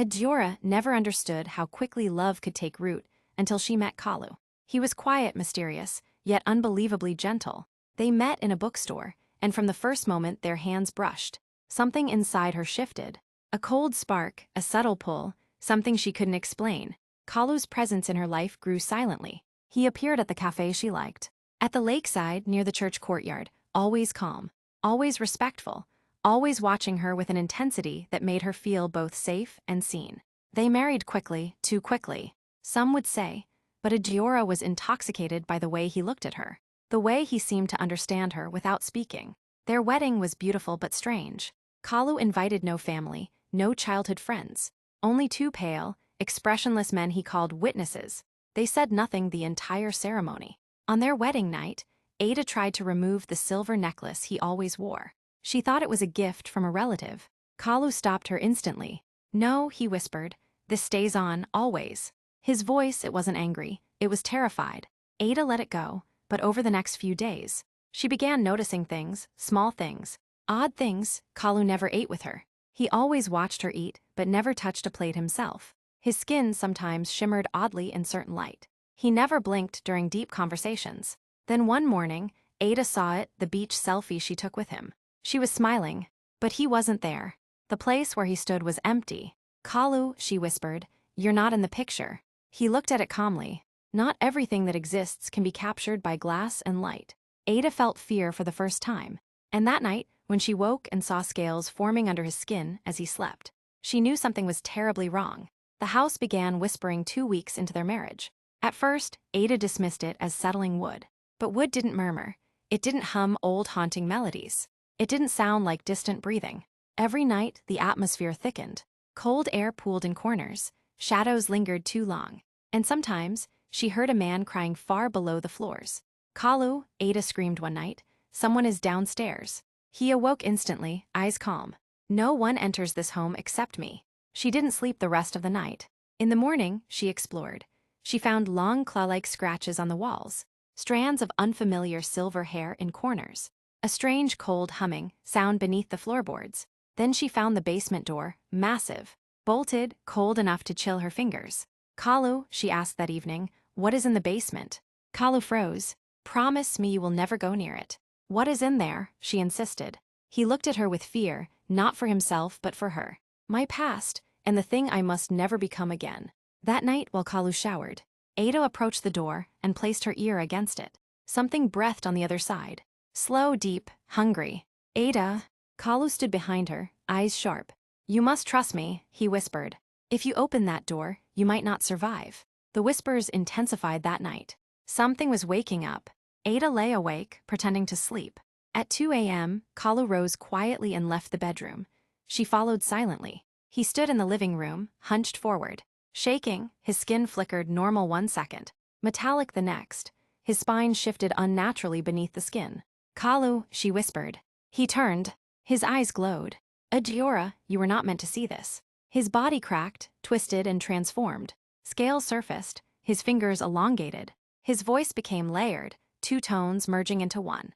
Adjora never understood how quickly love could take root until she met Kalu. He was quiet, mysterious, yet unbelievably gentle. They met in a bookstore, and from the first moment their hands brushed. Something inside her shifted. A cold spark, a subtle pull, something she couldn't explain. Kalu's presence in her life grew silently. He appeared at the cafe she liked. At the lakeside near the church courtyard, always calm, always respectful, always watching her with an intensity that made her feel both safe and seen. They married quickly, too quickly, some would say, but Adjora was intoxicated by the way he looked at her, the way he seemed to understand her without speaking. Their wedding was beautiful but strange. Kalu invited no family, no childhood friends, only two pale, expressionless men he called witnesses. They said nothing the entire ceremony. On their wedding night, Ada tried to remove the silver necklace he always wore. She thought it was a gift from a relative. Kalu stopped her instantly. "No," he whispered, "this stays on, always." His voice, it wasn't angry, it was terrified. Ada let it go, but over the next few days, she began noticing things, small things, odd things. Kalu never ate with her. He always watched her eat, but never touched a plate himself. His skin sometimes shimmered oddly in certain light. He never blinked during deep conversations. Then one morning, Ada saw it, the beach selfie she took with him. She was smiling, but he wasn't there. The place where he stood was empty. "Kalu," she whispered, "you're not in the picture." He looked at it calmly. Not everything that exists can be captured by glass and light. Ada felt fear for the first time. And that night, when she woke and saw scales forming under his skin as he slept, she knew something was terribly wrong. The house began whispering 2 weeks into their marriage. At first, Ada dismissed it as settling wood. But wood didn't murmur. It didn't hum old haunting melodies. It didn't sound like distant breathing. Every night, the atmosphere thickened. Cold air pooled in corners. Shadows lingered too long. And sometimes, she heard a man crying far below the floors. "Kalu," Ada screamed one night, "someone is downstairs." He awoke instantly, eyes calm. "No one enters this home except me." She didn't sleep the rest of the night. In the morning, she explored. She found long claw-like scratches on the walls, strands of unfamiliar silver hair in corners, a strange cold humming sound beneath the floorboards. Then she found the basement door, massive, bolted, cold enough to chill her fingers. "Kalu," she asked that evening, "what is in the basement?" Kalu froze. "Promise me you will never go near it." "What is in there?" she insisted. He looked at her with fear, not for himself but for her. "My past, and the thing I must never become again." That night, while Kalu showered, Ada approached the door and placed her ear against it. Something breathed on the other side. Slow, deep, hungry. "Ada." Kalu stood behind her, eyes sharp. "You must trust me," he whispered. "If you open that door, you might not survive." The whispers intensified that night. Something was waking up. Ada lay awake, pretending to sleep. At 2 a.m., Kalu rose quietly and left the bedroom. She followed silently. He stood in the living room, hunched forward. Shaking, his skin flickered normal 1 second, metallic the next. His spine shifted unnaturally beneath the skin. "Kalu," she whispered. He turned. His eyes glowed. "Adjora, you were not meant to see this." His body cracked, twisted, and transformed. Scales surfaced, his fingers elongated. His voice became layered, 2 tones merging into one.